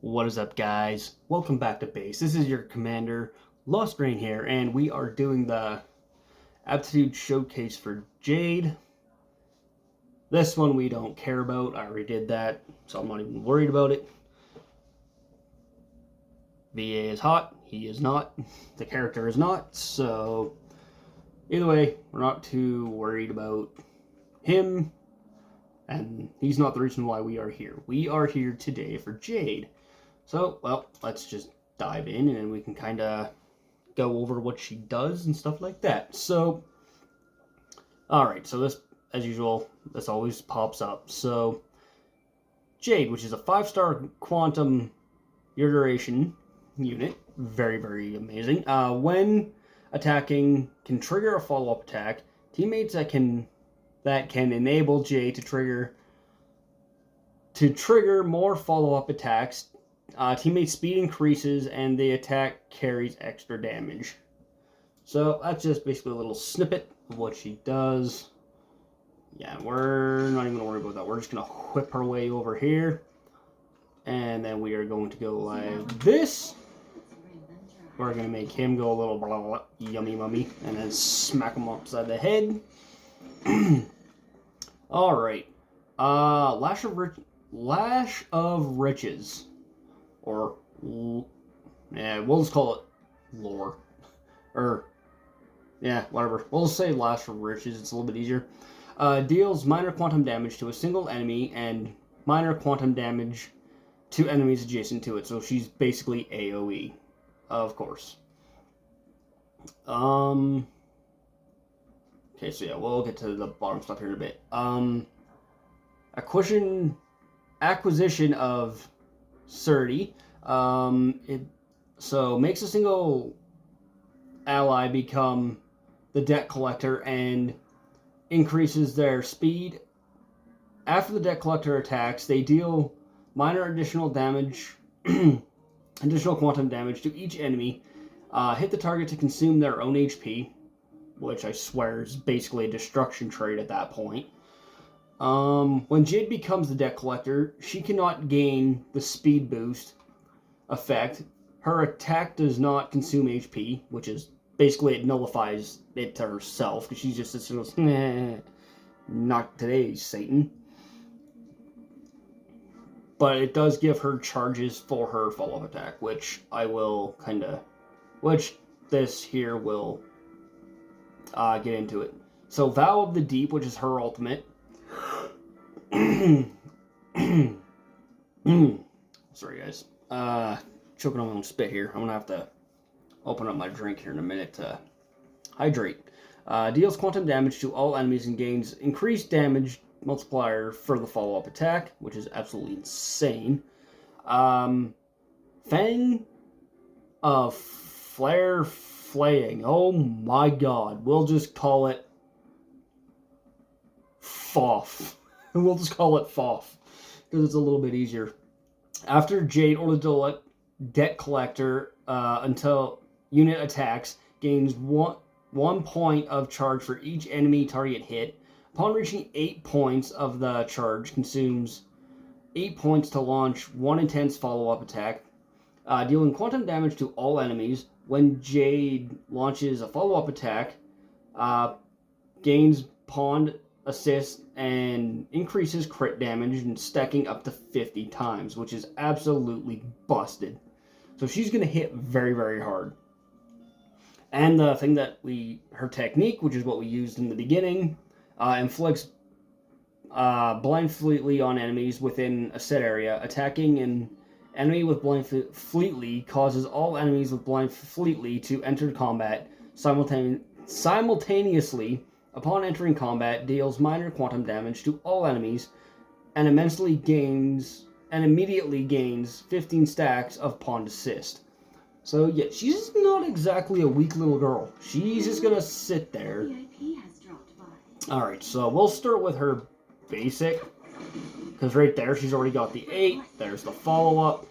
What is up, guys? Welcome back to base. This is your commander, Lost Grain here, and we are doing the aptitude showcase for Jade. This one we don't care about. I already did that, so I'm not even worried about it. VA is hot. He is not. The character is not. So, either way, we're not too worried about him, and he's not the reason why we are here. We are here today for Jade. So, well, let's just dive in and then we can kind of go over what she does and stuff like that. So, alright, so this, as usual, this always pops up. So, Jade, which is a 5-star quantum duration unit, very, very amazing. When attacking, can trigger a follow-up attack. Teammates that can enable Jade to trigger more follow-up attacks. Teammate speed increases and the attack carries extra damage. So that's just basically a little snippet of what she does. Yeah, we're not even going to worry about that. We're just going to whip our way over here. And then we are going to go like this. We're going to make him go a little blah, blah, blah, yummy mummy. And then smack him upside the head. Alright. Lash of Riches. Or, yeah, we'll just call it lore. Or, yeah, whatever. We'll just say Lash of Riches, it's a little bit easier. Deals minor quantum damage to a single enemy and minor quantum damage to enemies adjacent to it. So she's basically AoE, of course. Okay, so yeah, we'll get to the bottom stuff here in a bit. Acquisition of Surdy. It makes a single ally become the debt collector and increases their speed. After the debt collector attacks, they deal minor additional damage, additional quantum damage to each enemy. Hit the target to consume their own HP, which I swear is basically a destruction trait at that point. When Jade becomes the debt collector, she cannot gain the speed boost effect. Her attack does not consume HP, which is basically it nullifies it to herself because she just sits there and goes, nah, not today, Satan. But it does give her charges for her follow-up attack, which this here will get into it. So Vow of the Deep, which is her ultimate. Sorry, guys. Choking on my own spit here. I'm gonna have to open up my drink here in a minute to hydrate. Deals quantum damage to all enemies and gains increased damage multiplier for the follow-up attack, which is absolutely insane. Fang of Flare Flaying. Oh my god. We'll just call it FOF. We'll just call it FOF because it's a little bit easier. After Jade or the debt collector until unit attacks, gains one point of charge for each enemy target hit. Upon reaching 8 points of the charge, consumes 8 points to launch one intense follow-up attack, dealing quantum damage to all enemies. When Jade launches a follow-up attack, gains pawned assist and increases crit damage and stacking up to 50 times, which is absolutely busted. So she's going to hit very, very hard. And the thing that her technique, which is what we used in the beginning, inflicts blind fleetly on enemies within a set area. Attacking an enemy with blind fleetly causes all enemies with blind fleetly to enter combat simultaneously. Upon entering combat, deals minor quantum damage to all enemies and immediately gains 15 stacks of pawned assist. So yeah, she's not exactly a weak little girl. She's just gonna sit there. Alright, so we'll start with her basic. Because right there, she's already got the 8. There's the follow-up.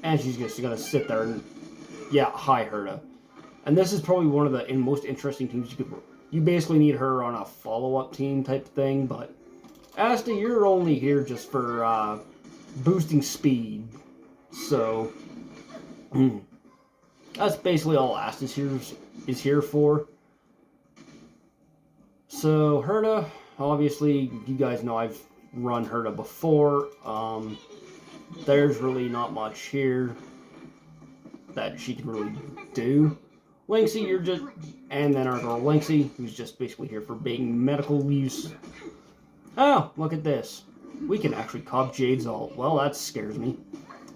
And she's just gonna sit there and, yeah, hi, Herta. And this is probably one of the most interesting teams you could... You basically need her on a follow-up team type thing, but Asta, you're only here just for boosting speed. So that's basically all Ast is here for. So Herta, obviously you guys know I've run Herta before. There's really not much here that she can really do. Lynxie, you're just... And then our girl Lynxie, who's just basically here for being medical use. Oh, look at this. We can actually cop Jade's ult. Well, that scares me.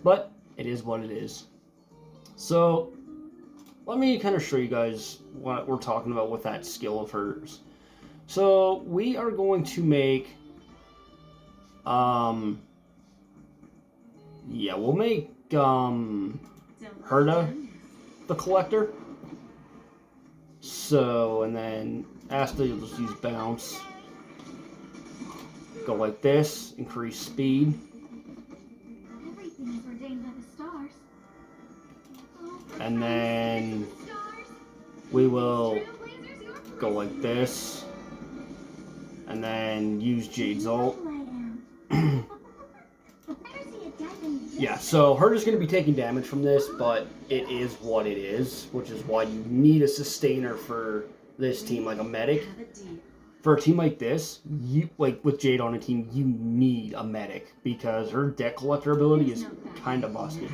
But it is what it is. So, let me kind of show you guys what we're talking about with that skill of hers. So, we are going to make... Yeah, we'll make, Herta the collector. So, and then Asta, you'll just use bounce. Go like this, increase speed. And then we will go like this. And then use Jade's ult. Yeah, so Herta's going to be taking damage from this, but it is what it is, which is why you need a sustainer for this team, like a medic. For a team like this, you like with Jade on a team, you need a medic because her deck collector ability is kind of busted.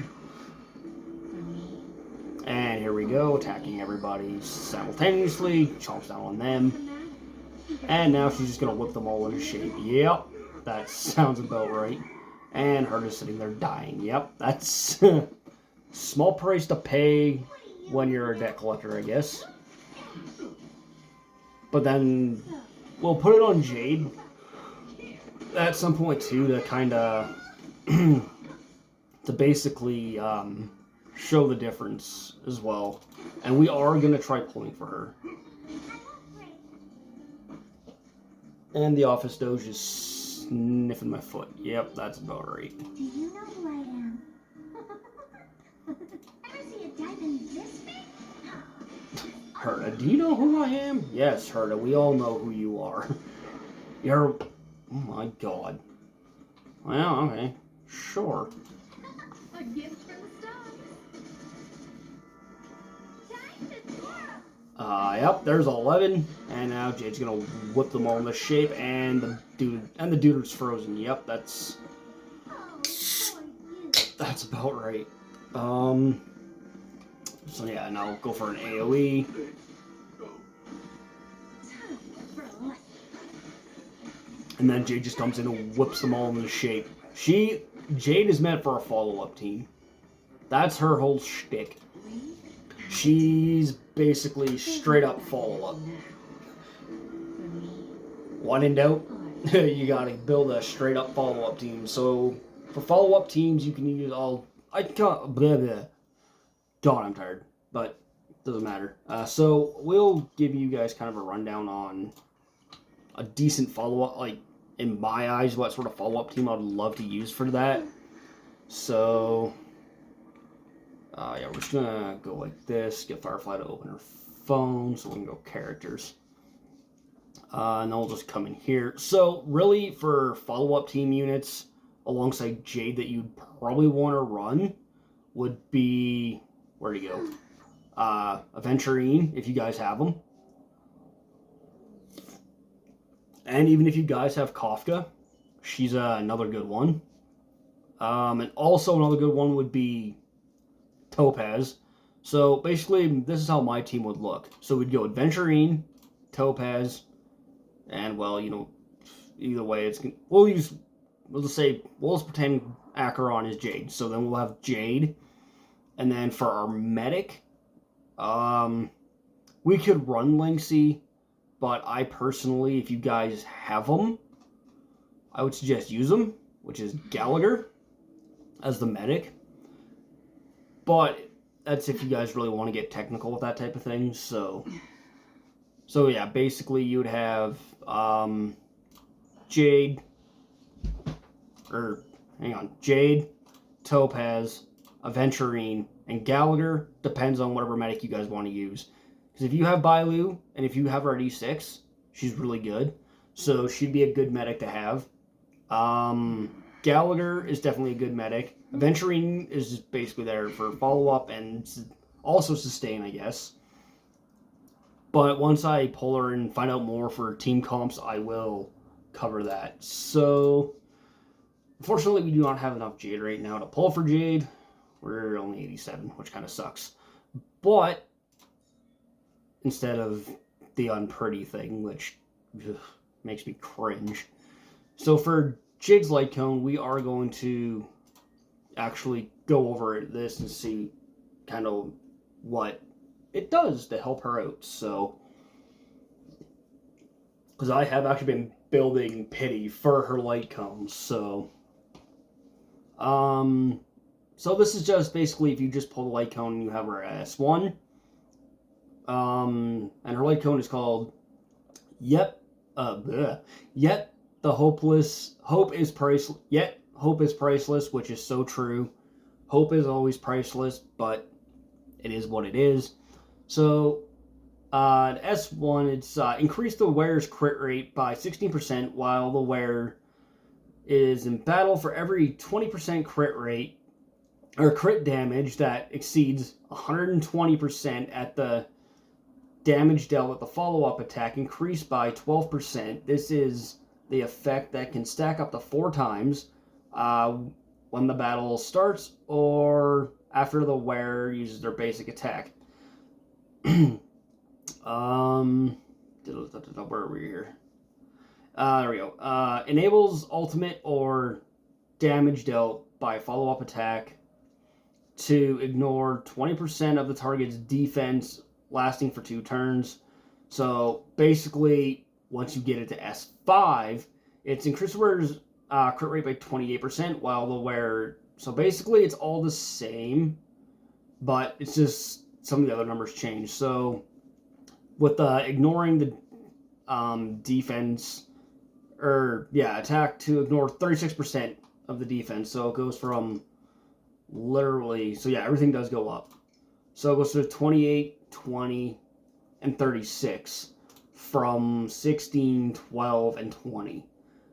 And here we go, attacking everybody simultaneously, chomps down on them. And now she's just going to whip them all into shape. Yep, that sounds about right. And her just sitting there dying. Yep, that's small price to pay when you're a debt collector, I guess. But then we'll put it on Jade at some point too to kind of to basically show the difference as well. And we are going to try pulling for her. And the office doge is sniffing my foot. Yep, that's about right. Do you know who I am? Ever see a diamond this big? Herta, do you know who I am? Yes, Herta, we all know who you are. You're... Oh my god. Well, okay. Sure. A gift from the stars. Time to twirl. Yep, there's 11. And now Jade's gonna whip them all into shape, and the dude is frozen. Yep, that's about right. So yeah, now go for an AoE. And then Jade just comes in and whips them all into shape. Jade is meant for a follow-up team. That's her whole shtick. She's basically straight up follow-up. One in doubt, you gotta build a straight up follow-up team. So for follow-up teams, you can use all... I can't... Blah, blah. God, I'm tired. But doesn't matter. So we'll give you guys kind of a rundown on a decent follow-up, like, in my eyes, what sort of follow-up team I'd love to use for that. So, yeah, we're just gonna go like this, get Firefly to open her phone, so we can go characters. And then we'll just come in here. So, really, for follow-up team units, alongside Jade that you'd probably want to run, would be, where'd he go? Aventurine, if you guys have them. And even if you guys have Kafka, she's another good one. And also another good one would be Topaz. So basically, this is how my team would look. So we'd go Aventurine, Topaz, and well, you know, either way, we'll just pretend Acheron is Jade. So then we'll have Jade. And then for our medic, we could run Lynxie. But I personally, if you guys have them, I would suggest use them, which is Gallagher as the medic. But that's if you guys really want to get technical with that type of thing. So yeah, basically you would have Jade, Topaz, Aventurine, and Gallagher. Depends on whatever medic you guys want to use. Because if you have Bailu, and if you have her at E6, she's really good. So she'd be a good medic to have. Gallagher is definitely a good medic. Aventurine is just basically there for follow-up and also sustain, I guess. But once I pull her and find out more for team comps, I will cover that. So, unfortunately, we do not have enough Jade right now to pull for Jade. We're only 87, which kind of sucks. But, instead of the unpretty thing, which makes me cringe. So for Jade's Light Cone, we are going to actually go over this and see kind of what it does to help her out. So, because I have actually been building pity for her Light Cone. So this is just basically if you just pull the Light Cone and you have her at S1. And her Light Cone is called Yet the hope is priceless. Yet hope is priceless, which is so true. Hope is always priceless, but it is what it is. So, S1, it's increased the wearer's crit rate by 16% while the wearer is in battle. For every 20% crit rate or crit damage that exceeds 120% at the damage dealt with the follow-up attack, increased by 12%. This is the effect that can stack up to 4 times when the battle starts or after the wearer uses their basic attack. Where are we here? There we go. Enables ultimate or damage dealt by follow-up attack to ignore 20% of the target's defense lasting for 2 turns. So basically, once you get it to S5, it's increased the wearer's crit rate by 28% while the wearer... So basically, it's all the same, but it's just some of the other numbers change. So with ignoring the defense, attack to ignore 36% of the defense. So it goes from literally... So yeah, everything does go up. So it goes to 28, 20, and 36 from 16, 12, and 20.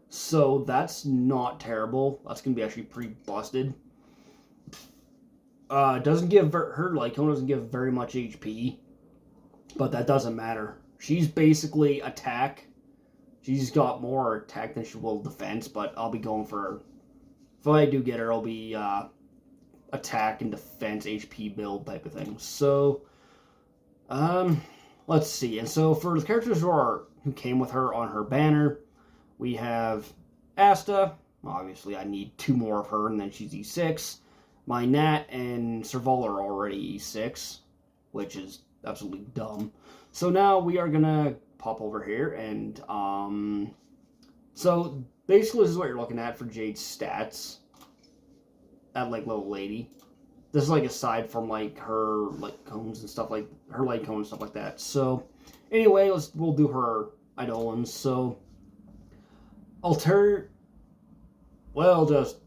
So that's not terrible. That's going to be actually pretty busted. Doesn't give her Light Cone doesn't give very much HP, but that doesn't matter. She's basically attack. She's got more attack than she will defense, but I'll be going for her. If I do get her, I'll be attack and defense HP build type of thing. So, let's see. And so for the characters who came with her on her banner, we have Asta. Obviously, I need 2 more of her, and then she's E6. My Nat and Serval are already E6, which is absolutely dumb. So now we are gonna pop over here, and so basically this is what you're looking at for Jade's stats at like level 80. This is like aside from like her light cones and stuff like her light cone and stuff like that. So anyway, we'll do her Eidolons. So just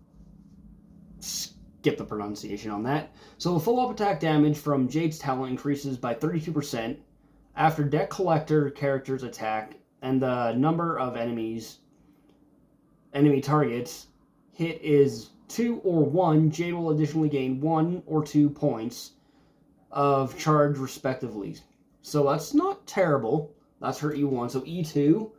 skip the pronunciation on that. So the full-up attack damage from Jade's talent increases by 32% after deck collector characters attack, and the number of enemy targets hit is 2 or 1. Jade will additionally gain 1 or 2 points of charge respectively. So that's not terrible. That's her E1. So E2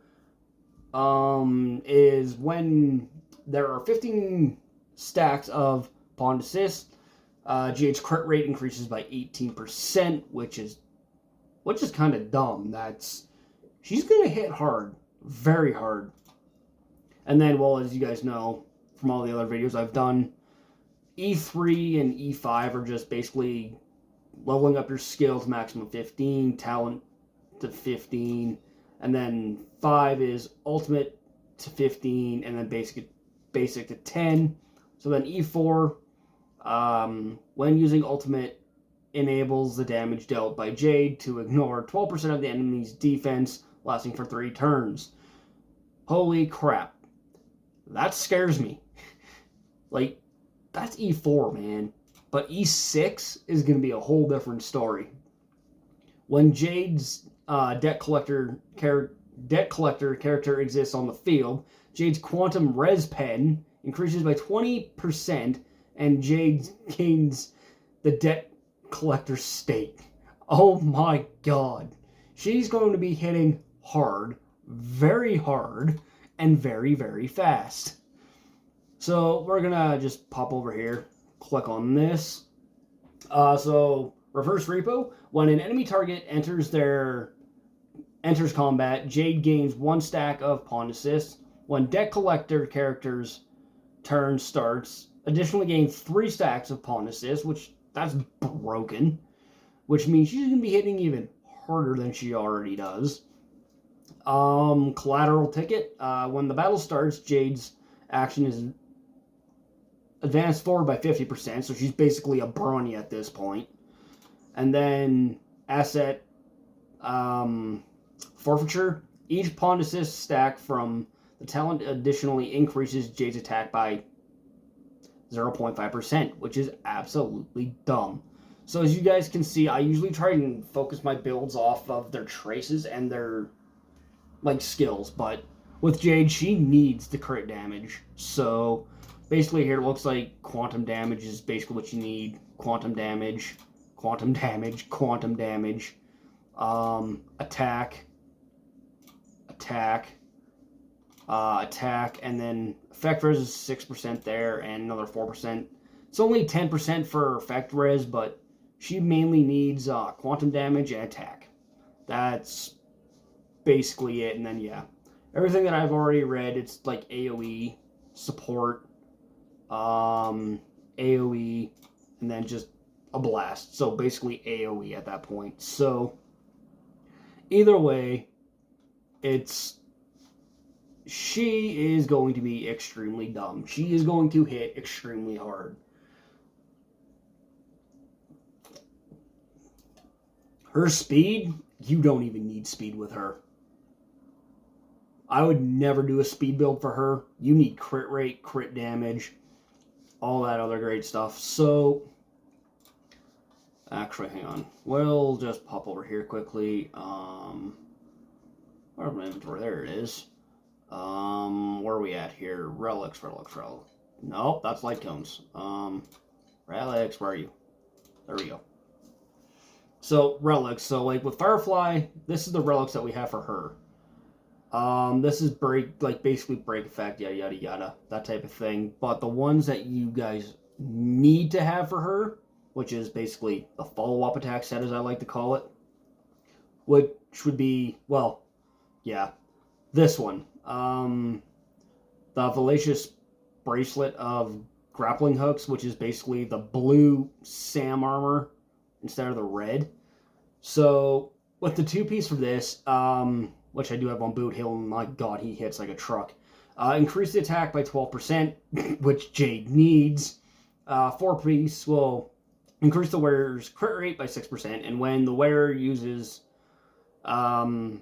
is when there are 15 stacks of Pawn Assist. Jade's crit rate increases by 18%, which is kind of dumb. She's gonna hit hard, very hard. And then, well, as you guys know from all the other videos I've done, E3 and E5 are just basically leveling up your skill to maximum 15, talent to 15, and then 5 is ultimate to 15, and then basic to 10. So then E4, when using ultimate, enables the damage dealt by Jade to ignore 12% of the enemy's defense, lasting for 3 turns. Holy crap. That scares me. Like, that's E4, man. But E6 is going to be a whole different story. When Jade's debt collector character exists on the field, Jade's quantum res pen increases by 20%, and Jade gains the debt collector state. Oh my god. She's going to be hitting hard, very hard, and very, very fast. So we're gonna just pop over here, click on this. So reverse repo. When an enemy target enters combat, Jade gains 1 stack of pawn assist. When debt collector character's turn starts, additionally gain 3 stacks of pawn assist, which that's broken. Which means she's gonna be hitting even harder than she already does. Collateral ticket. When the battle starts, Jade's action is advanced forward by 50%, so she's basically a Brawny at this point. And then asset forfeiture. Each pawn assist stack from the talent additionally increases Jade's attack by 0.5%, which is absolutely dumb. So as you guys can see, I usually try and focus my builds off of their traces and their like skills, but with Jade, she needs the crit damage. So basically here it looks like quantum damage is basically what you need. Quantum damage, quantum damage, quantum damage, attack, and then effect res is 6% there and another 4%. It's only 10% for effect res, but she mainly needs quantum damage and attack. That's basically it. And then, yeah, everything that I've already read, it's like AoE, support, AoE, and then just a blast. So basically AoE at that point. So either way, she is going to be extremely dumb. She is going to hit extremely hard. Her speed, you don't even need speed with her. I would never do a speed build for her. You need crit rate, crit damage, all that other great stuff. So, actually, hang on. We'll just pop over here quickly. Where's my inventory? There it is. Where are we at here? Relics. Nope, that's light cones. Relics, where are you? There we go. So, relics. So, like, with Firefly, this is the relics that we have for her. This is basically break effect, yada, yada, yada, that type of thing. But the ones that you guys need to have for her, which is basically the follow-up attack set, as I like to call it, which would be, well, yeah, this one. The Fallacious Bracelet of Grappling Hooks, which is basically the blue Sam armor instead of the red. So, with the 2-piece for this, which I do have on boot hill, and my god, he hits like a truck. Increase the attack by 12%, which Jade needs. 4-piece will increase the wearer's crit rate by 6%, and when the wearer uses a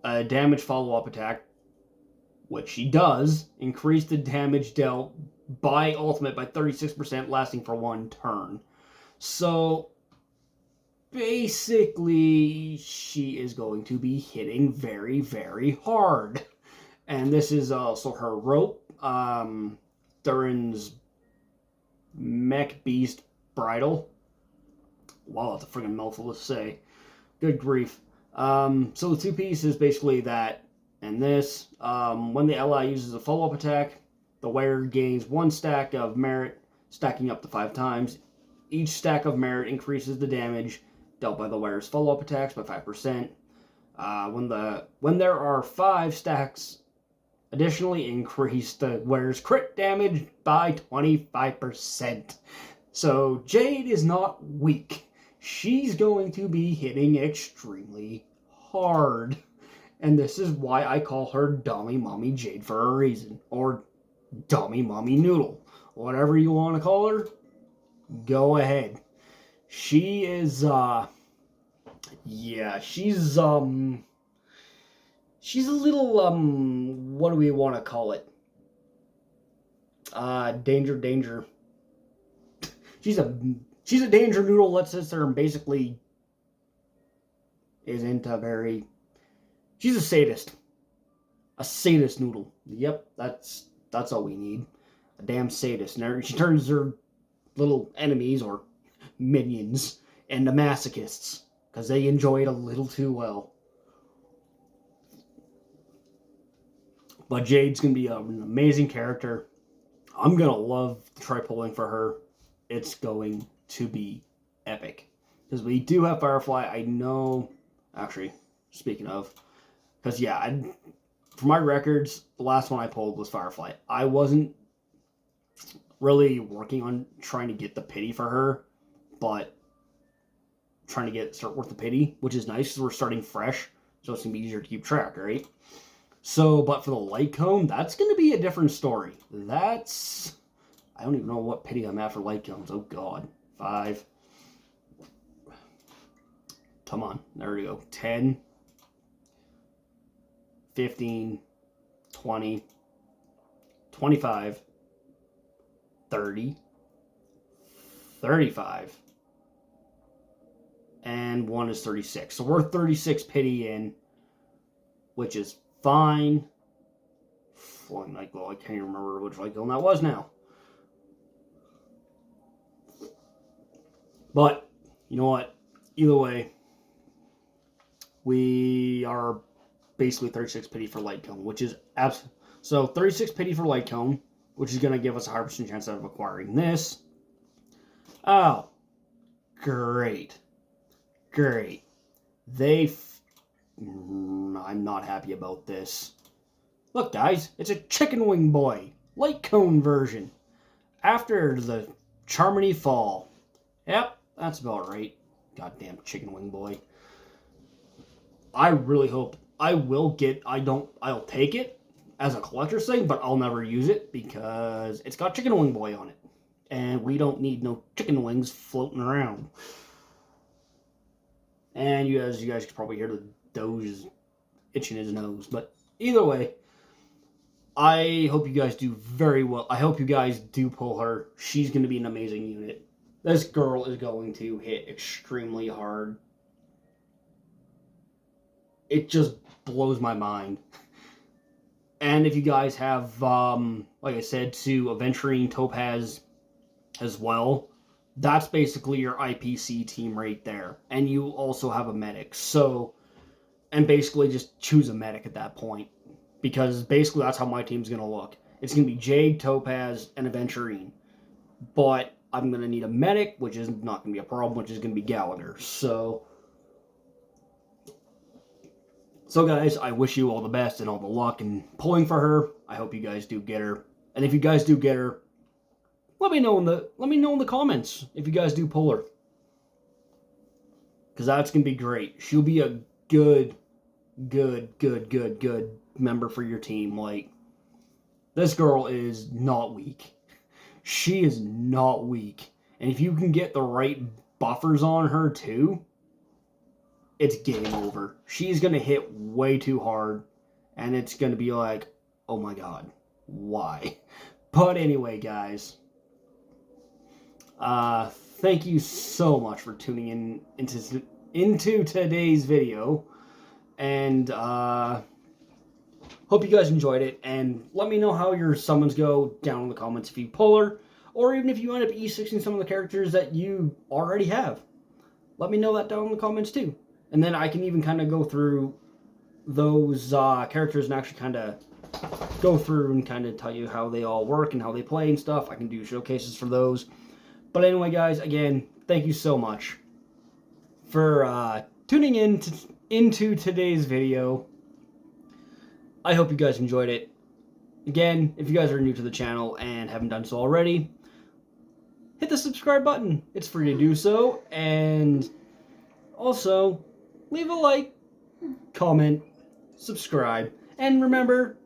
damage follow-up attack, which she does, increase the damage dealt by ultimate by 36%, lasting for 1 turn. So, basically, she is going to be hitting very, very hard. And this is also her rope. Durin's Mech Beast Bridle. Wow, that's a friggin' mouthful to say. Good grief. So the 2-piece is basically that and this. When the ally uses a follow-up attack, the wearer gains 1 stack of merit, stacking up to 5 times. Each stack of merit increases the damage dealt by the wearer's follow-up attacks by 5%. When there are 5 stacks, additionally increase the wearer's crit damage by 25%. So Jade is not weak. She's going to be hitting extremely hard. And this is why I call her Dummy Mommy Jade for a reason. Or Dummy Mommy Noodle. Whatever you want to call her, go ahead. She is, yeah, she's a little, what do we want to call it? Danger. She's a danger noodle that sits there and basically she's a sadist. A sadist noodle. Yep, that's all we need. a damn sadist. And she turns her little enemies or minions into masochists because they enjoy it a little too well. But Jade's going to be an amazing character. I'm going to love to try pulling for her. It's going to be epic. Because we do have Firefly. I know, actually, speaking of, because yeah, for my records, the last one I pulled was Firefly. I wasn't really working on trying to get the pity for her, but trying to start with the pity, which is nice because we're starting fresh, so it's going to be easier to keep track, right? So, but for the light cone, that's going to be a different story. I don't even know what pity I'm at for light cones. Oh, God. 5. Come on. There we go. 10. 15. 20. 25. 30. 35. And 1 is 36. So we're 36 pity in, which is fine. Flying light glow. I can't even remember which light glow that was now. But, you know what? Either way, we are basically 36 pity for light cone, which is so 36 pity for light cone, which is going to give us a 100% chance of acquiring this. Oh, great. Great. I'm not happy about this. Look, guys, it's a chicken wing boy. Light cone version. After the Charmony Fall. Yep, that's about right. Goddamn chicken wing boy. I really hope I'll take it as a collector's thing, but I'll never use it because it's got chicken wing boy on it. And we don't need no chicken wings floating around. And you guys can probably hear the Doge itching his nose. But either way, I hope you guys do very well. I hope you guys do pull her. She's going to be an amazing unit. This girl is going to hit extremely hard. It just blows my mind. And if you guys have, like I said, to Aventurine Topaz as well, that's basically your IPC team right there. And you also have a medic. So, and basically just choose a medic at that point. Because basically that's how my team's going to look. It's going to be Jade, Topaz, and Aventurine. But I'm going to need a medic, which is not going to be a problem, which is going to be Gallagher. So guys, I wish you all the best and all the luck in pulling for her. I hope you guys do get her. And if you guys do get her, let me know in the comments if you guys do pull her. Because that's going to be great. She'll be a good member for your team. Like, this girl is not weak. She is not weak. And if you can get the right buffers on her too, it's game over. She's going to hit way too hard. And it's going to be like, oh my god, why? But anyway, guys. Thank you so much for tuning in into today's video. And hope you guys enjoyed it. And let me know how your summons go down in the comments if you pull her. Or even if you end up E6ing some of the characters that you already have. Let me know that down in the comments too. And then I can even kind of go through those characters and actually kind of go through and kind of tell you how they all work and how they play and stuff. I can do showcases for those. But anyway, guys, again, thank you so much for tuning in into today's video. I hope you guys enjoyed it. Again, if you guys are new to the channel and haven't done so already, hit the subscribe button. It's free to do so. And also, leave a like, comment, subscribe, and remember,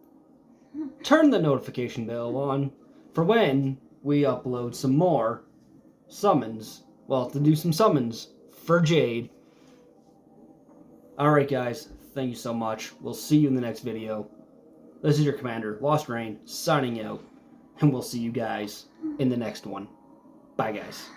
turn the notification bell on for when we upload some more summons. Well, to do some summons for Jade. Alright guys, thank you so much. We'll see you in the next video. This is your commander, Lost Rain, signing out. And we'll see you guys in the next one. Bye guys.